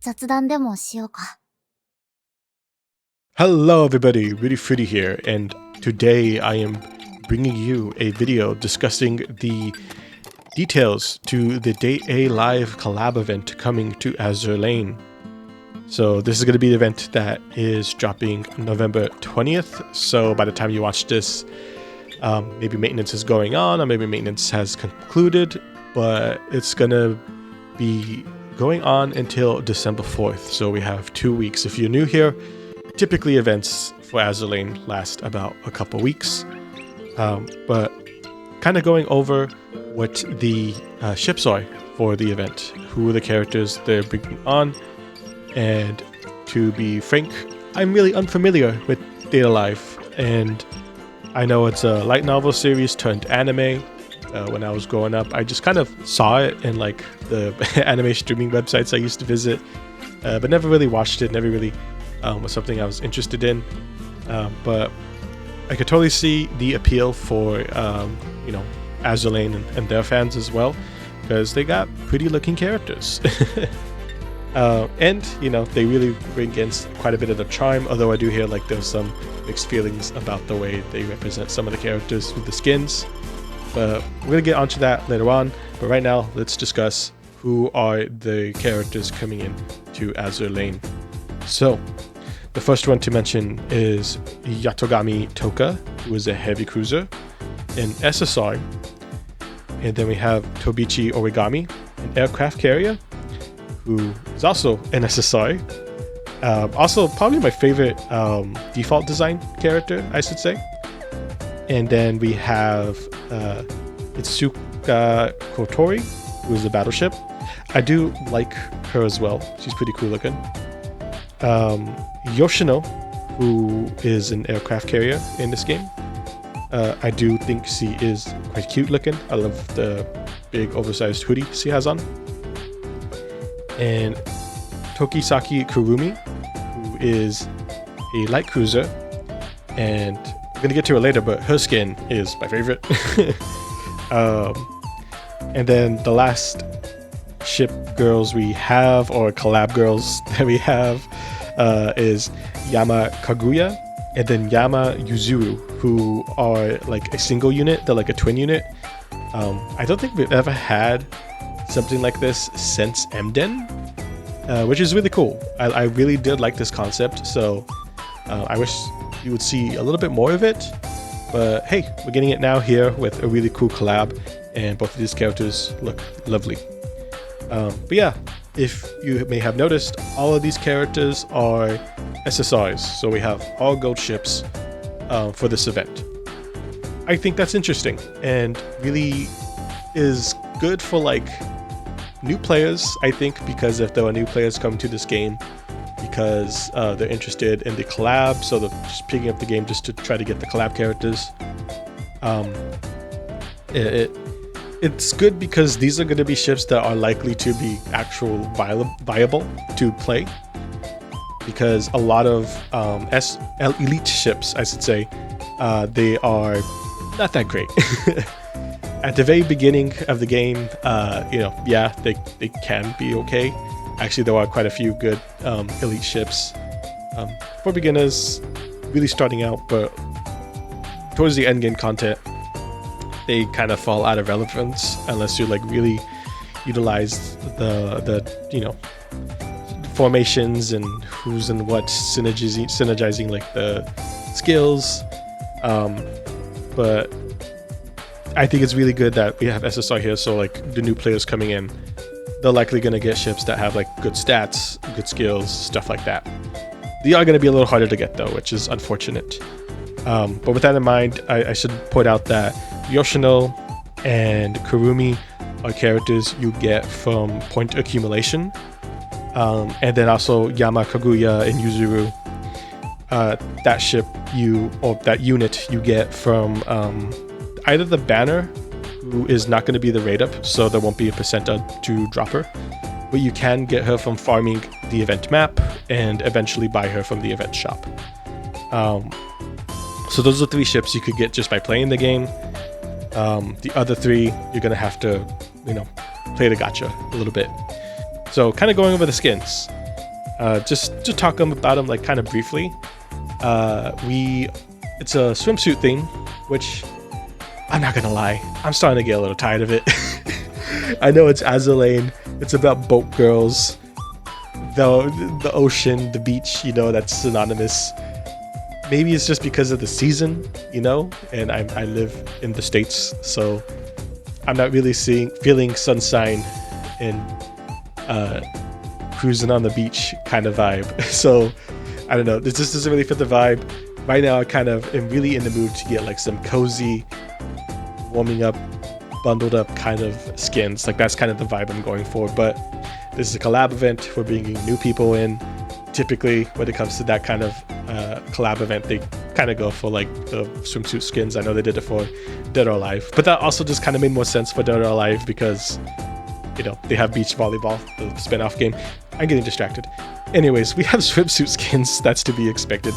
雑談でもしようか。 Hello everybody, Rudy Fruity here, and today I am bringing you a video discussing the details to the A Live Collab event coming to Azure Lane. So this is going to be the event that is dropping November 20th, so by the time you watch this, maybe maintenance is going on, or maybe maintenance has concluded, but it's going to be going on until December 4th, so we have 2 weeks. If you're new here, typically events for Azure Lane last about a couple weeks, but kind of going over what the ships are for the event, who are the characters they're bringing on, and to be frank, I'm really unfamiliar with Data Life, and I know it's a light novel series turned anime. When I was growing up, I just kind of saw it in like the anime streaming websites I used to visit, but never really watched it, never really was something I was interested in, but I could totally see the appeal for Azure Lane and their fans as well, because they got pretty looking characters. And they really bring in quite a bit of the charm, although I do hear like there's some mixed feelings about the way they represent some of the characters with the skins, but we're gonna get onto that later on. But right now, let's discuss who are the characters coming in to Azure Lane. So the first one to mention is Yatogami Toka, who is a heavy cruiser, an SSR. And then we have Tobichi Origami, an aircraft carrier, who is also an SSR. Also probably my favorite default design character, I should say. And then we have Itsuka Kotori, who is a battleship. I do like her as well. She's pretty cool looking. Yoshino, who is an aircraft carrier in this game. I do think she is quite cute looking. I love the big oversized hoodie she has on. And Tokisaki Kurumi, who is a light cruiser, and I'm gonna get to her later, but her skin is my favorite. And then the last ship girls we have, or collab girls that we have, is Yama Kaguya and then Yama Yuzuru, who are like a single unit. They're like a twin unit. I don't think we've ever had something like this since Emden, which is really cool. I really did like this concept, so I wish you would see a little bit more of it, but hey, we're getting it now here with a really cool collab, and both of these characters look lovely. But yeah, if you may have noticed, all of these characters are SSRs, so we have all gold ships for this event. I think that's interesting and really is good for like new players, I think, because if there are new players coming to this game because they're interested in the collab, so they're just picking up the game just to try to get the collab characters. It's good because these are going to be ships that are likely to be actual viable to play, because a lot of elite ships, I should say, they are not that great. At the very beginning of the game, yeah, they can be okay. Actually, there are quite a few good elite ships for beginners really starting out, but towards the end game content, they kind of fall out of relevance unless you like really utilize the formations and who's and what synergizing like the skills. But I think it's really good that we have SSR here, so like the new players coming in, they're likely going to get ships that have like good stats, good skills, stuff like that. They are going to be a little harder to get though, which is unfortunate. But with that in mind, I should point out that Yoshino and Kurumi are characters you get from point accumulation. And then also Yama, Kaguya, and Yuzuru, that ship that unit you get from either the banner, who is not going to be the rate up, so there won't be a percent to drop her, but you can get her from farming the event map and eventually buy her from the event shop. So those are 3 ships you could get just by playing the game. The other 3, you're gonna have to, play the gacha a little bit. So kind of going over the skins. Just to talk about them like kind of briefly. It's a swimsuit theme, which I'm not gonna lie, I'm starting to get a little tired of it. I know it's Azalane, it's about boat girls, the ocean, the beach, you know, that's synonymous. Maybe it's just because of the season, you know, and I live in the States, so I'm not really feeling sunshine and cruising on the beach kind of vibe. So I don't know, this just doesn't really fit the vibe. Right now I kind of am really in the mood to get like some cozy, warming up, bundled up kind of skins. Like that's kind of the vibe I'm going for. But this is a collab event. We're bringing new people in. Typically when it comes to that kind of collab event, they kind of go for like the swimsuit skins. I know they did it for Dead or Alive, but that also just kind of made more sense for Dead or Alive because, you know, they have beach volleyball, the spin-off game. I'm getting distracted. Anyways, we have swimsuit skins. That's to be expected.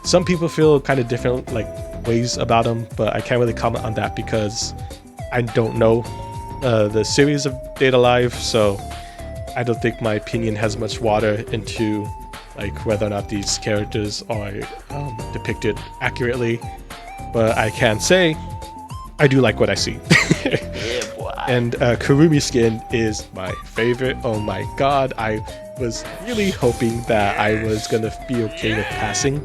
Some people feel kind of different like ways about them, but I can't really comment on that because I don't know the series of Dead or Alive, so I don't think my opinion has much water into like whether or not these characters are depicted accurately. But I can say I do like what I see. Yeah, boy. And Kurumi skin is my favorite. Oh my god, I was really hoping that I was gonna be okay with passing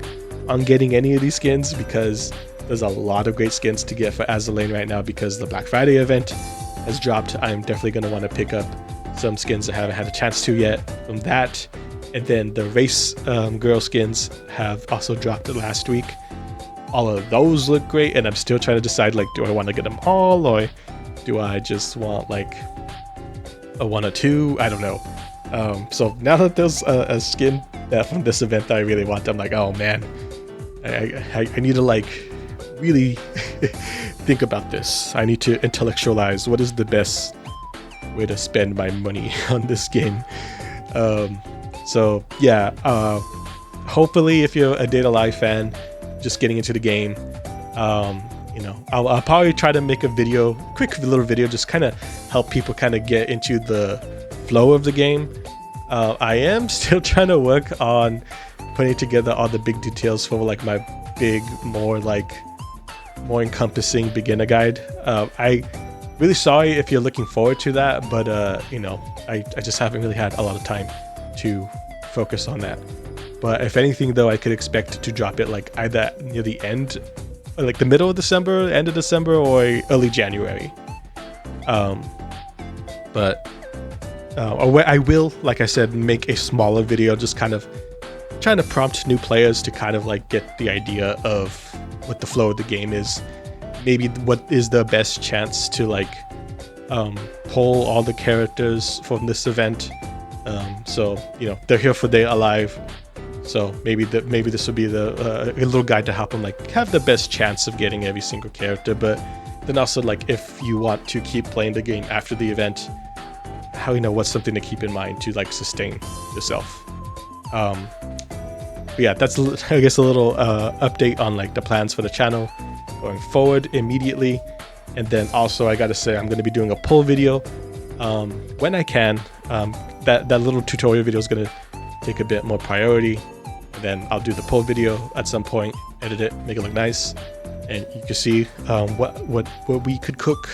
on getting any of these skins because there's a lot of great skins to get for Azalane right now because the Black Friday event has dropped. I'm definitely going to want to pick up some skins I haven't had a chance to yet from that. And then the race girl skins have also dropped last week. All of those look great, and I'm still trying to decide, like, do I want to get them all or do I just want like a one or two? I don't know. So now that there's a skin that from this event that I really want, I'm like, oh man, I need to like really think about this. I need to intellectualize what is the best way to spend my money on this game. So yeah, hopefully if you're a Dead or Alive fan just getting into the game, you know, I'll probably try to make a video, quick little video, just kind of help people kind of get into the flow of the game. I am still trying to work on putting together all the big details for like my big, more encompassing beginner guide. I really sorry if you're looking forward to that, but you know, I just haven't really had a lot of time to focus on that. But if anything though, I could expect to drop it like either near the end, like the middle of December, end of December, or early January. But I will, like I said, make a smaller video just kind of trying to prompt new players to kind of like get the idea of what the flow of the game is. Maybe what is the best chance to like pull all the characters from this event. So, you know, they're here for Dead or Alive. So maybe this will be the a little guide to help them like have the best chance of getting every single character. But then also like if you want to keep playing the game after the event, how, you know, what's something to keep in mind to like sustain yourself. But yeah, that's I guess a little update on like the plans for the channel going forward immediately. And then also I gotta say I'm gonna be doing a poll video when I can. That little tutorial video is gonna take a bit more priority. And then I'll do the poll video at some point, edit it, make it look nice, and you can see what we could cook.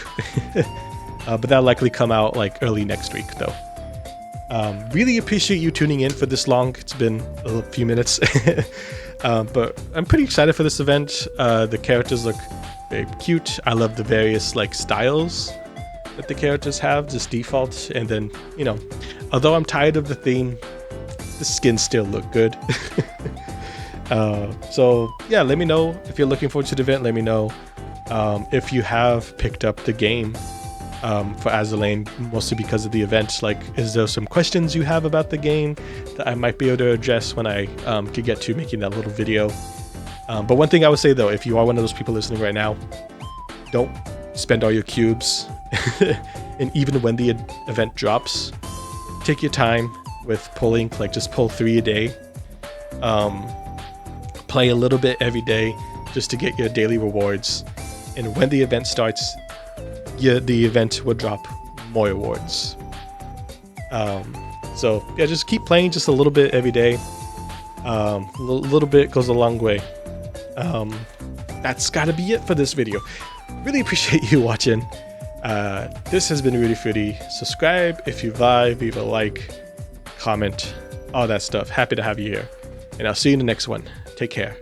But that'll likely come out like early next week though. Really appreciate you tuning in for this long. It's been a few minutes. But I'm pretty excited for this event. The characters look very cute. I love the various like styles that the characters have, just default. And then, you know, although I'm tired of the theme, the skins still look good. So yeah, let me know if you're looking forward to the event. Let me know if you have picked up the game for Azalane, mostly because of the event. Like, is there some questions you have about the game that I might be able to address when I could get to making that little video? But one thing I would say though, if you are one of those people listening right now, don't spend all your cubes. And even when the event drops, take your time with pulling, like just pull 3 a day. Play a little bit every day just to get your daily rewards. And when the event starts, the event will drop more rewards. So yeah, just keep playing just a little bit every day. A little bit goes a long way. That's gotta be it for this video. Really appreciate you watching. This has been Rudy Fruity. Subscribe if you vibe, leave a like, comment, all that stuff. Happy to have you here. And I'll see you in the next one. Take care.